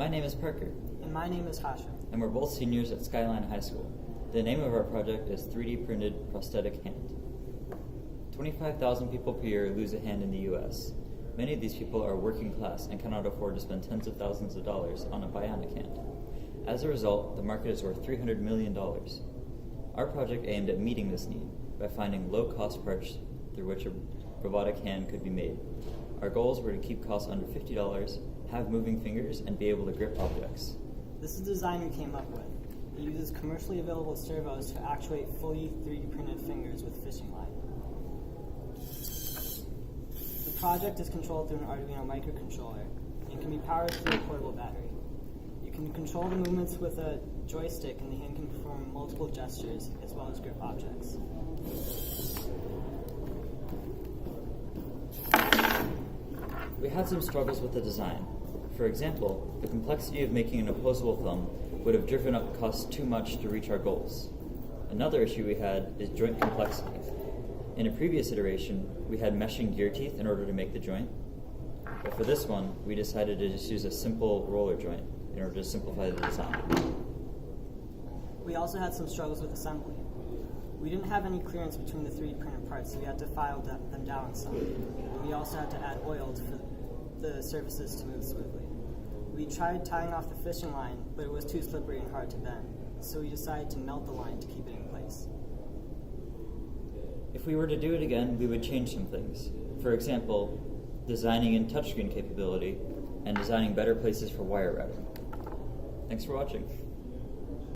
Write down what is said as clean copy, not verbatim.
My name is Parker. And my name is Hashim. And we're both seniors at Skyline High School. The name of our project is 3D printed prosthetic hand. 25,000 people per year lose a hand in the U.S. Many of these people are working class and cannot afford to spend tens of thousands of dollars on a bionic hand. As a result, the market is worth $300 million. Our project aimed at meeting this need by finding low-cost parts through which a robotic hand could be made. Our goals were to keep costs under $50, have moving fingers, and be able to grip objects. This is the design we came up with. It uses commercially available servos to actuate fully 3D printed fingers with fishing line. The project is controlled through an Arduino microcontroller and can be powered through a portable battery. You can control the movements with a joystick, and the hand can perform multiple gestures as well as grip objects. We had some struggles with the design. For example, the complexity of making an opposable thumb would have driven up costs too much to reach our goals. Another issue we had is joint complexity. In a previous iteration, we had meshing gear teeth in order to make the joint. But for this one, we decided to just use a simple roller joint in order to simplify the design. We also had some struggles with assembly. We didn't have any clearance between the 3D printed parts, so we had to file them down some. And we also had to add oil for the surfaces to move smoothly. We tried tying off the fishing line, but it was too slippery and hard to bend, so we decided to melt the line to keep it in place. If we were to do it again, we would change some things. For example, designing in touchscreen capability and designing better places for wire routing. Thanks for watching.